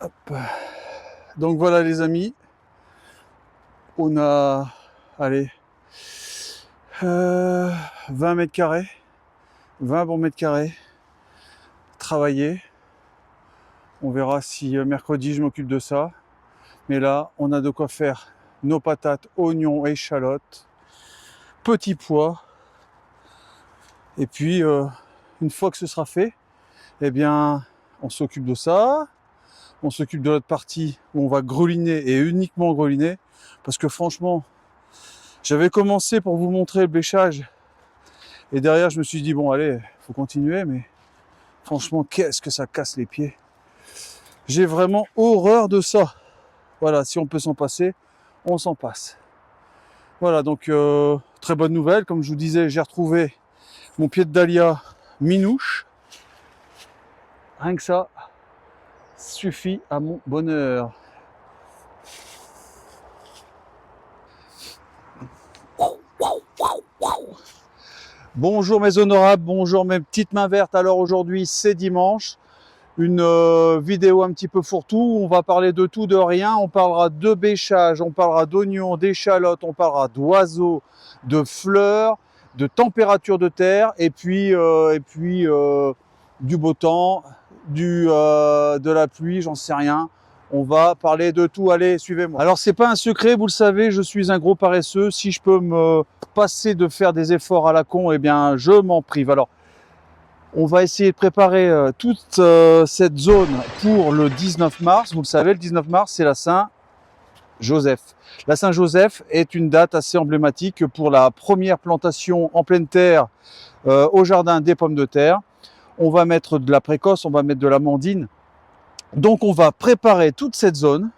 Hop. Donc voilà les amis, on a, allez, 20 mètres carrés, 20 bons mètres carrés, travaillés. On verra si mercredi je m'occupe de ça. Mais là, on a de quoi faire nos patates, oignons, échalotes, petits pois. Et puis, une fois que ce sera fait, eh bien, on s'occupe de ça. On s'occupe de l'autre partie où on va greliner et uniquement greliner. Parce que franchement, j'avais commencé pour vous montrer le bêchage. Et derrière, je me suis dit, bon, allez, faut continuer. Mais franchement, qu'est-ce que ça casse les pieds. J'ai vraiment horreur de ça. Voilà, si on peut s'en passer, on s'en passe. Voilà, donc très bonne nouvelle. Comme je vous disais, j'ai retrouvé mon pied de dahlia minouche. Rien que ça suffit à mon bonheur. Bonjour mes honorables, bonjour mes petites mains vertes. Alors aujourd'hui c'est dimanche, une vidéo un petit peu fourre-tout. On va parler de tout, de rien. On parlera de bêchage, on parlera d'oignons, d'échalotes, on parlera d'oiseaux, de fleurs, de température de terre et puis du beau temps, de la pluie, j'en sais rien. On va parler de tout, allez, suivez-moi. Alors, c'est pas un secret, vous le savez, je suis un gros paresseux. Si je peux me passer de faire des efforts à la con, eh bien, je m'en prive. Alors, on va essayer de préparer toute cette zone pour le 19 mars. Vous le savez, le 19 mars, c'est la Saint-Joseph. La Saint-Joseph est une date assez emblématique pour la première plantation en pleine terre au jardin des pommes de terre. On va mettre de la précoce, on va mettre de l'amandine. Donc on va préparer toute cette zone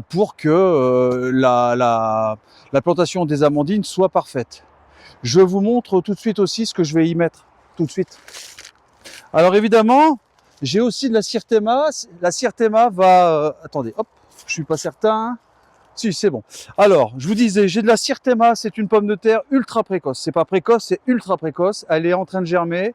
pour que la plantation des amandines soit parfaite. Je vous montre tout de suite aussi ce que je vais y mettre, tout de suite. Alors évidemment, j'ai aussi de la Syrthéma. La Syrthéma va... attendez, hop, je suis pas certain. Si, c'est bon. Alors, je vous disais, j'ai de la Syrthéma, c'est une pomme de terre ultra précoce. C'est pas précoce, c'est ultra précoce. Elle est en train de germer.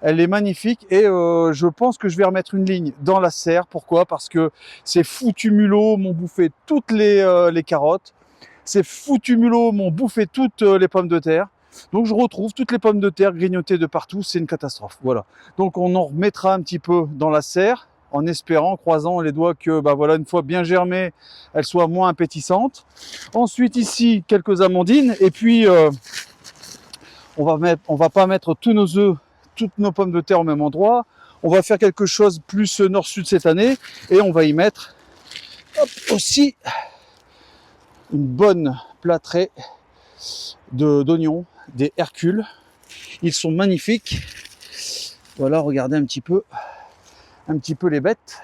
Elle est magnifique et je pense que je vais remettre une ligne dans la serre. Pourquoi? Parce que ces foutus mulots m'ont bouffé toutes les carottes. Ces foutus mulots m'ont bouffé toutes les pommes de terre. Donc je retrouve toutes les pommes de terre grignotées de partout. C'est une catastrophe. Voilà. Donc on en remettra un petit peu dans la serre en espérant, croisant les doigts que, bah voilà, une fois bien germée, elle soit moins appétissante. Ensuite ici, quelques amandines et puis on va pas mettre tous nos œufs, toutes nos pommes de terre au même endroit. On va faire quelque chose plus nord-sud cette année et on va y mettre aussi une bonne plâtrée d'oignons, des Hercules. Ils sont magnifiques. Voilà, regardez un petit peu les bêtes.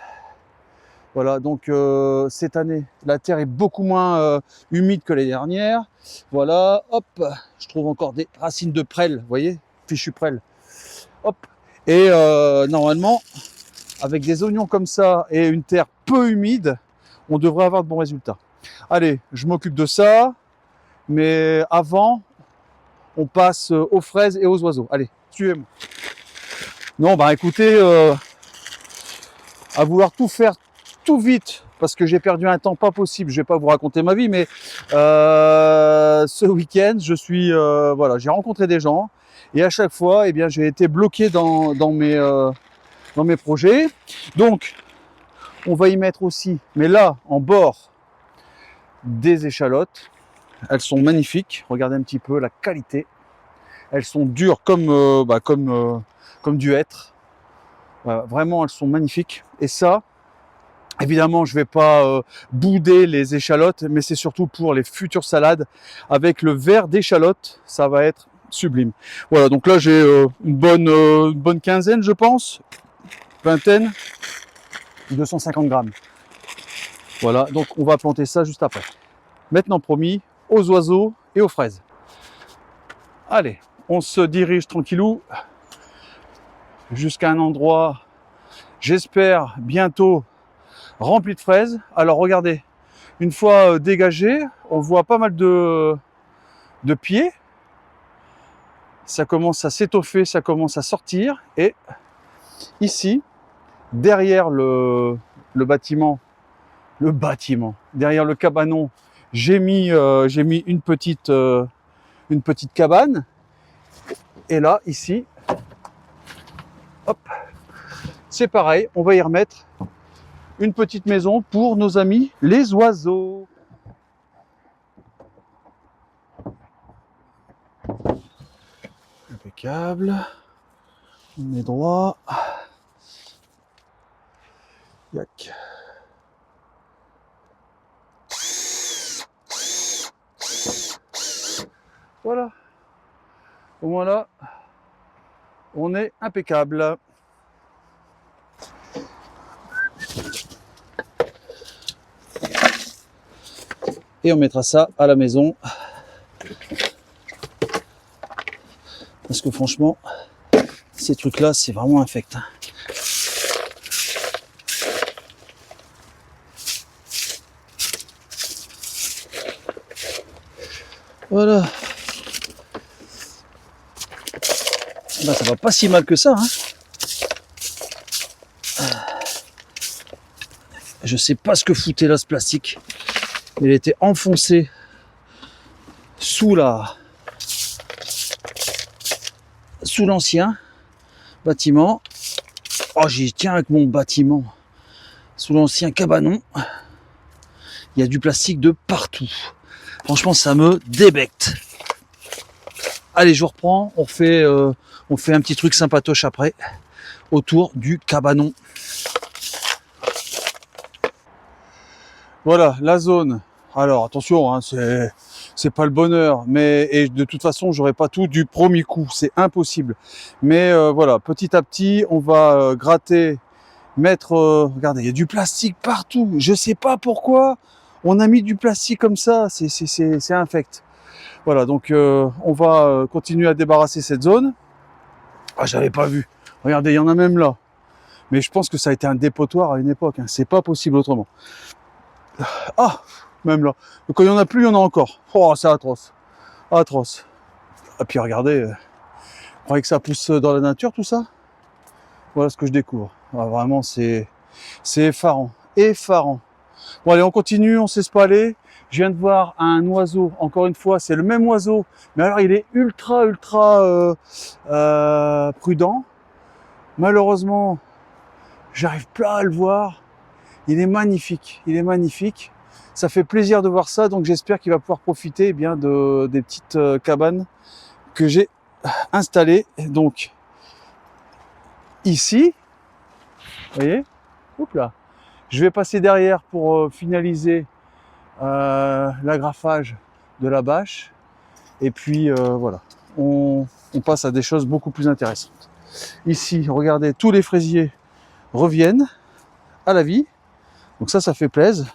Voilà, donc cette année, la terre est beaucoup moins humide que les dernières. Voilà, hop, je trouve encore des racines de prêle, vous voyez, fichu prêle. Hop, et normalement, avec des oignons comme ça et une terre peu humide, on devrait avoir de bons résultats. Allez, je m'occupe de ça, mais avant, on passe aux fraises et aux oiseaux. Allez, suivez-moi. Non, bah écoutez, à vouloir tout faire tout vite, parce que j'ai perdu un temps pas possible, je vais pas vous raconter ma vie, mais ce week-end, voilà, j'ai rencontré des gens, et à chaque fois, eh bien, j'ai été bloqué dans mes projets. Donc, on va y mettre aussi, mais là, en bord, des échalotes. Elles sont magnifiques. Regardez un petit peu la qualité. Elles sont dures comme du hêtre. Voilà, vraiment, elles sont magnifiques. Et ça, évidemment, je ne vais pas bouder les échalotes, mais c'est surtout pour les futures salades. Avec le verre d'échalotes, ça va être sublime. Voilà, donc là, j'ai une bonne quinzaine, je pense. Vingtaine. 250 grammes. Voilà, donc on va planter ça juste après. Maintenant promis, aux oiseaux et aux fraises. Allez, on se dirige tranquillou jusqu'à un endroit, j'espère, bientôt rempli de fraises. Alors regardez, une fois dégagé, on voit pas mal de pieds. Ça commence à s'étoffer, ça commence à sortir. Et ici, derrière le bâtiment, derrière le cabanon, j'ai mis une petite cabane. Et là, ici, hop, c'est pareil, on va y remettre une petite maison pour nos amis les oiseaux. Impeccable. On est droit. Yac. Voilà. Au moins là, on est impeccable. Et on mettra ça à la maison. Parce que franchement, ces trucs-là, c'est vraiment infect. Voilà. Ben, ça va pas si mal que ça. Je sais pas ce que foutait là ce plastique. Il était enfoncé sous l'ancien bâtiment. Oh, j'y tiens avec mon bâtiment. Sous l'ancien cabanon. Il y a du plastique de partout. Franchement, ça me débecte. Allez, je reprends. On fait un petit truc sympatoche après. Autour du cabanon. Voilà, la zone. Alors, attention, hein, c'est pas le bonheur. Et de toute façon, j'aurai pas tout du premier coup. C'est impossible. Mais voilà, petit à petit, on va gratter, mettre... regardez, il y a du plastique partout. Je sais pas pourquoi on a mis du plastique comme ça. C'est infect. Voilà, donc on va continuer à débarrasser cette zone. Ah, j'avais pas vu. Regardez, il y en a même là. Mais je pense que ça a été un dépotoir à une époque. Hein. C'est pas possible autrement. Ah, même là. Donc quand il y en a plus, il y en a encore. Oh, c'est atroce. Atroce. Et puis regardez, vous croyez que ça pousse dans la nature tout ça? Voilà ce que je découvre. Ah, vraiment, c'est effarant. Effarant. Bon allez, on continue, on sait se pas aller. Je viens de voir un oiseau, encore une fois, c'est le même oiseau, mais alors il est ultra prudent. Malheureusement, j'arrive pas à le voir. Il est magnifique, il est magnifique. Ça fait plaisir de voir ça, donc j'espère qu'il va pouvoir profiter bien des petites cabanes que j'ai installées. Donc ici, vous voyez, hop là. Je vais passer derrière pour finaliser l'agrafage de la bâche. Et puis voilà, on passe à des choses beaucoup plus intéressantes. Ici, regardez, tous les fraisiers reviennent à la vie. Donc ça fait plaisir.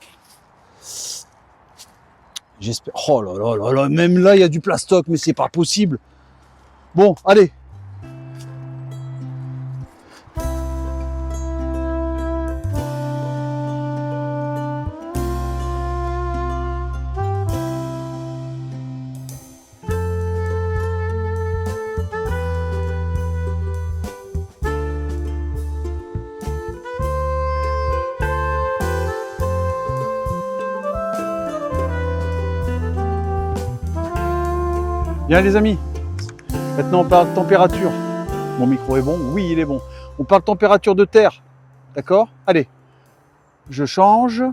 J'espère. Oh là là là là, même là, il y a du plastoc, mais c'est pas possible. Bon, allez. Bien les amis, maintenant on parle de température. Mon micro est bon? Oui, il est bon. On parle de température de terre, d'accord? Allez, je change.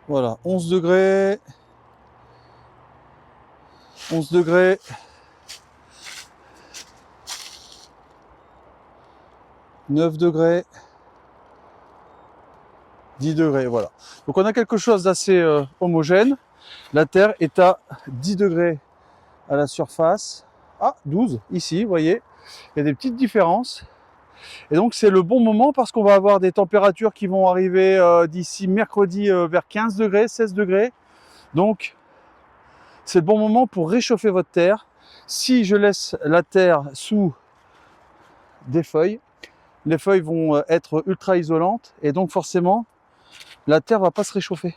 Voilà, 11 degrés. 11 degrés. 9 degrés. 10 degrés, voilà. Donc on a quelque chose d'assez homogène. La Terre est à 10 degrés à la surface. Ah, 12 ici, vous voyez. Il y a des petites différences. Et donc c'est le bon moment parce qu'on va avoir des températures qui vont arriver d'ici mercredi vers 15 degrés, 16 degrés. Donc c'est le bon moment pour réchauffer votre terre. Si je laisse la terre sous des feuilles, les feuilles vont être ultra isolantes et donc forcément la terre va pas se réchauffer.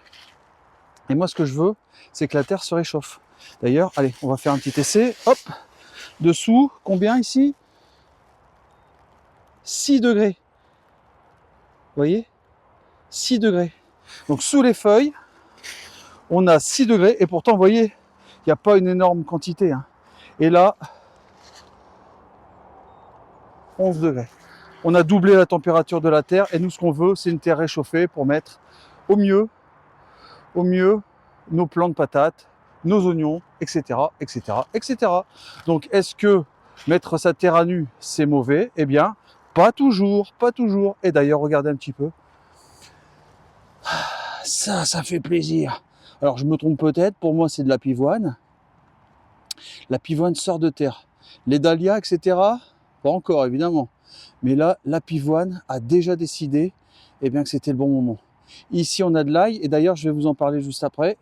Et moi ce que je veux, c'est que la terre se réchauffe. D'ailleurs, allez, on va faire un petit essai. Hop, dessous, combien ici? 6 degrés. Vous voyez, 6 degrés. Donc sous les feuilles, on a 6 degrés et pourtant, vous voyez, il n'y a pas une énorme quantité. Hein. Et là, 11 degrés. On a doublé la température de la terre et nous, ce qu'on veut, c'est une terre réchauffée pour mettre au mieux, nos plants de patates, nos oignons, etc., etc., etc. Donc, est-ce que mettre sa terre à nu, c'est mauvais? Eh bien, pas toujours, pas toujours. Et d'ailleurs, regardez un petit peu. Ça fait plaisir. Alors, je me trompe peut-être, pour moi, c'est de la pivoine. La pivoine sort de terre. Les dahlias, etc., pas encore, évidemment. Mais là, la pivoine a déjà décidé eh bien, que c'était le bon moment. Ici, on a de l'ail, et d'ailleurs, je vais vous en parler juste après.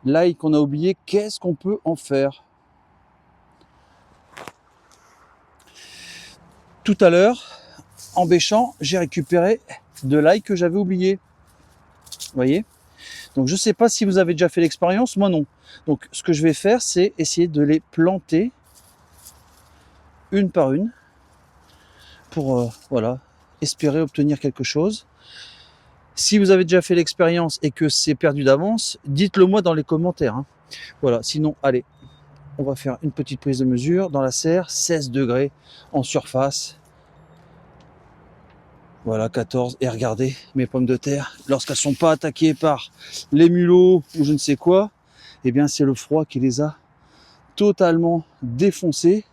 L'ail qu'on a oublié, qu'est-ce qu'on peut en faire? Tout à l'heure, en bêchant, j'ai récupéré de l'ail que j'avais oublié. Vous voyez? Donc, je ne sais pas si vous avez déjà fait l'expérience, moi non. Donc, ce que je vais faire, c'est essayer de les planter une par une pour voilà, espérer obtenir quelque chose. Si vous avez déjà fait l'expérience et que c'est perdu d'avance, dites-le moi dans les commentaires. Hein. Voilà, sinon, allez, on va faire une petite prise de mesure dans la serre, 16 degrés en surface. Voilà, 14. Et regardez mes pommes de terre, lorsqu'elles ne sont pas attaquées par les mulots ou je ne sais quoi, eh bien c'est le froid qui les a totalement défoncées.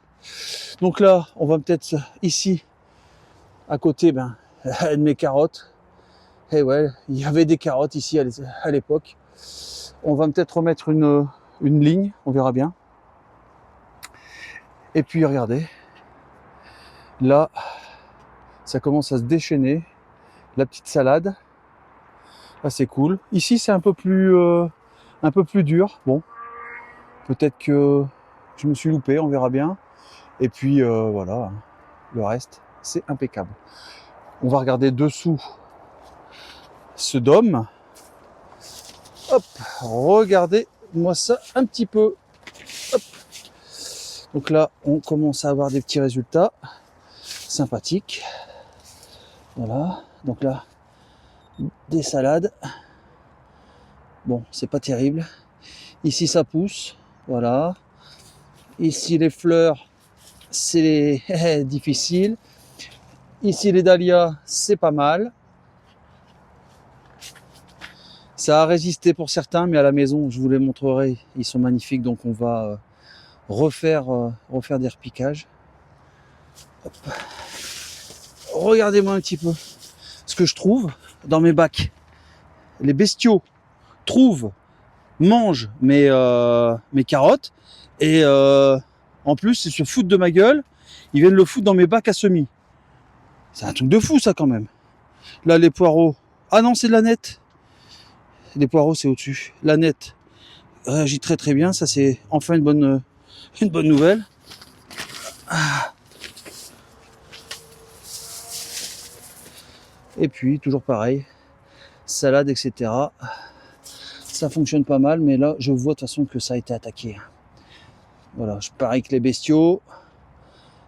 Donc là, on va peut-être ici, à côté de mes carottes. Et ouais, il y avait des carottes ici à l'époque. On va peut-être remettre une ligne, on verra bien. Et puis regardez, là, ça commence à se déchaîner. La petite salade, là c'est cool. Ici c'est un peu plus dur. Bon, peut-être que je me suis loupé, on verra bien. Et puis voilà, le reste c'est impeccable. On va regarder dessous ce dôme. Hop, regardez-moi ça un petit peu. Hop. Donc là, on commence à avoir des petits résultats sympathiques. Voilà, donc là, des salades. Bon, c'est pas terrible. Ici, ça pousse. Voilà. Ici, les fleurs, c'est difficile. Ici, les dahlias, c'est pas mal. Ça a résisté pour certains, mais à la maison, je vous les montrerai. Ils sont magnifiques, donc on va refaire des repiquages. Hop. Regardez-moi un petit peu ce que je trouve dans mes bacs. Les bestiaux trouvent, mangent mes carottes et en plus, ils se foutent de ma gueule. Ils viennent le foutre dans mes bacs à semis. C'est un truc de fou, ça, quand même. Là, les poireaux. Ah non, c'est de la nette. Les poireaux, c'est au-dessus. La nette réagit très très bien. Ça, c'est enfin une bonne nouvelle. Ah. Et puis, toujours pareil. Salade, etc. Ça fonctionne pas mal, mais là, je vois de toute façon que ça a été attaqué. Voilà, je parie que les bestiaux,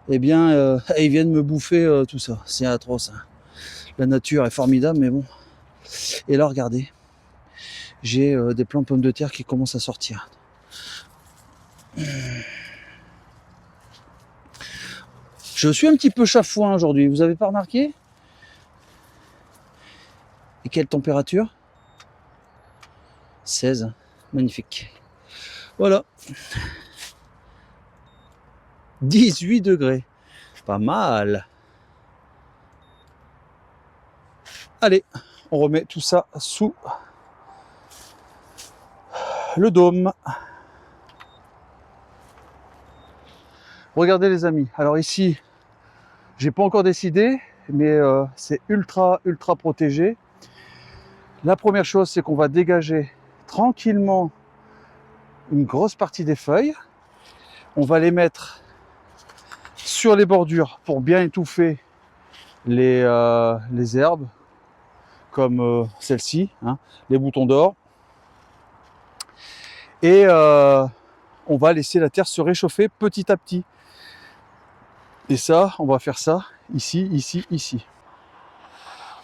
eh bien, ils viennent me bouffer tout ça. C'est atroce. Hein. La nature est formidable, mais bon. Et là, regardez. J'ai des plants de pommes de terre qui commencent à sortir. Je suis un petit peu chafouin aujourd'hui, vous avez pas remarqué? Et quelle température? 16, magnifique. Voilà. 18 degrés, pas mal. Allez, on remet tout ça sous le dôme. Regardez les amis, alors ici, j'ai pas encore décidé, mais c'est ultra protégé. La première chose, c'est qu'on va dégager tranquillement une grosse partie des feuilles. On va les mettre sur les bordures pour bien étouffer les herbes, comme celle-ci, hein, les boutons d'or. Et on va laisser la terre se réchauffer petit à petit. Et ça, on va faire ça ici, ici, ici.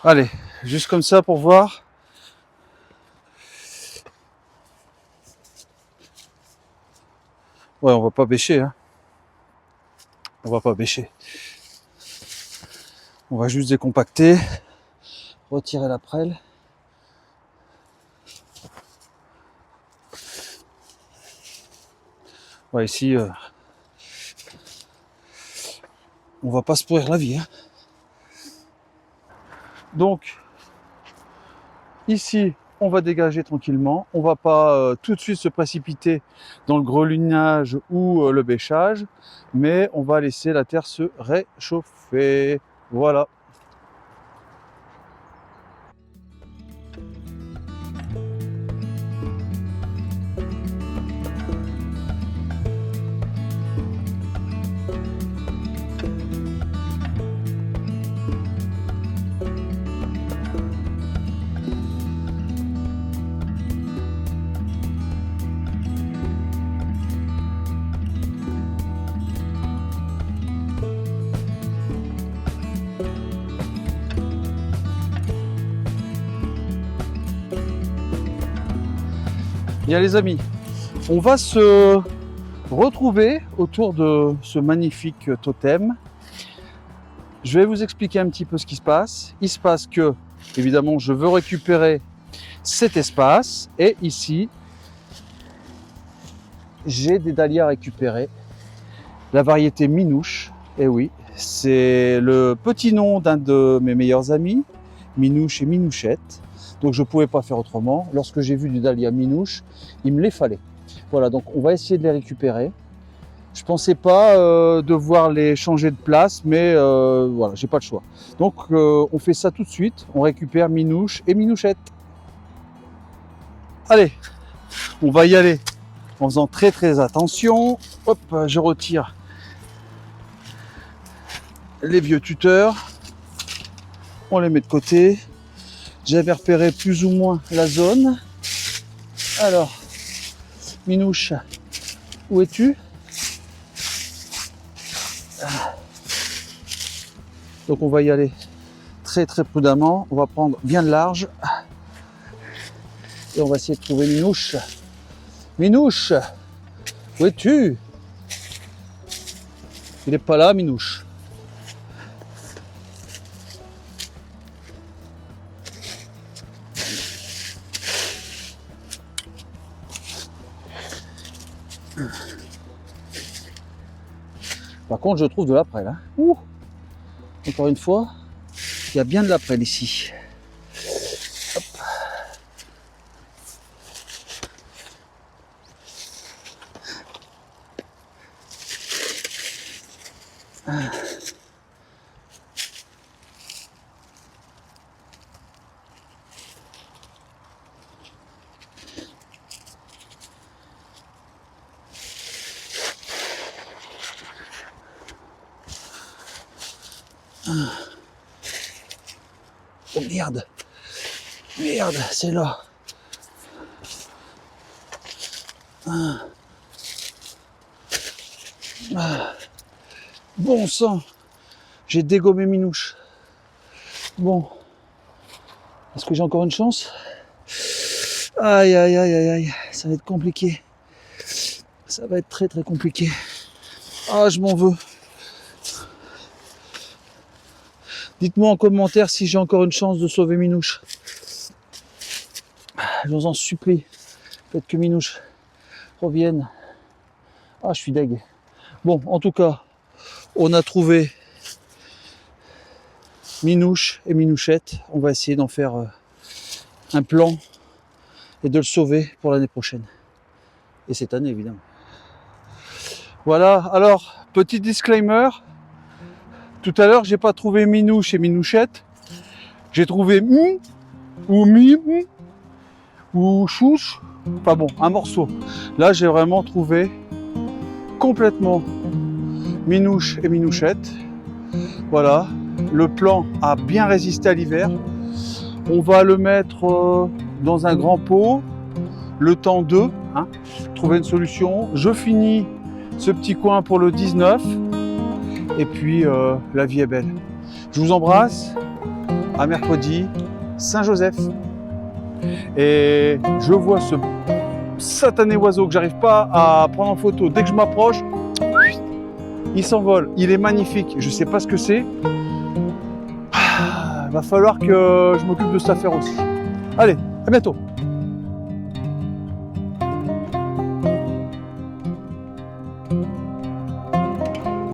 Allez, juste comme ça pour voir. Ouais, on va pas bêcher, hein. On va pas bêcher. On va juste décompacter, retirer la prêle. Ouais, ici, on va pas se pourrir la vie, hein. Donc, ici, on va dégager tranquillement. On va pas tout de suite se précipiter dans le grelinage ou le bêchage, mais on va laisser la terre se réchauffer. Voilà. Bien les amis, on va se retrouver autour de ce magnifique totem. Je vais vous expliquer un petit peu ce qui se passe. Il se passe que, évidemment, je veux récupérer cet espace et ici, j'ai des dahlias à récupérer. La variété Minouche, et oui, c'est le petit nom d'un de mes meilleurs amis, Minouche et Minouchette. Donc je ne pouvais pas faire autrement. Lorsque j'ai vu du dahlia Minouche, il me les fallait. Voilà, donc on va essayer de les récupérer. Je ne pensais pas devoir les changer de place, mais voilà, j'ai pas le choix. Donc on fait ça tout de suite. On récupère Minouche et Minouchette. Allez, on va y aller en faisant très très attention. Hop, je retire les vieux tuteurs. On les met de côté. J'avais repéré plus ou moins la zone. Alors, Minouche, où es-tu? Donc on va y aller très très prudemment. On va prendre bien de large. Et on va essayer de trouver Minouche. Minouche, où es-tu? Il n'est pas là, Minouche. Par contre, je trouve de la prêle. Hein. Ouh. Encore une fois, il y a bien de la prêle ici. Hop. Oh merde, merde, c'est là. Bon sang, j'ai dégommé Minouche. Bon, est-ce que j'ai encore une chance? Aïe, aïe, aïe, aïe, aïe, ça va être compliqué. Ça va être très, très compliqué. Ah, je m'en veux. Dites-moi en commentaire si j'ai encore une chance de sauver Minouche. Je vous en supplie. Faites que Minouche revienne. Ah, je suis deg. Bon, en tout cas, on a trouvé Minouche et Minouchette. On va essayer d'en faire un plan et de le sauver pour l'année prochaine. Et cette année, évidemment. Voilà, alors, petit disclaimer. Tout à l'heure, j'ai pas trouvé Minouche et Minouchette. J'ai trouvé ou ou chouche. Enfin bon, un morceau. Là, j'ai vraiment trouvé complètement Minouche et Minouchette. Voilà, le plan a bien résisté à l'hiver. On va le mettre dans un grand pot, le temps de trouver une solution. Je finis ce petit coin pour le 19. Et puis, la vie est belle. Je vous embrasse. À mercredi, Saint-Joseph. Et je vois ce satané oiseau que j'arrive pas à prendre en photo. Dès que je m'approche, il s'envole. Il est magnifique. Je sais pas ce que c'est. Va falloir que je m'occupe de cette affaire aussi. Allez, à bientôt.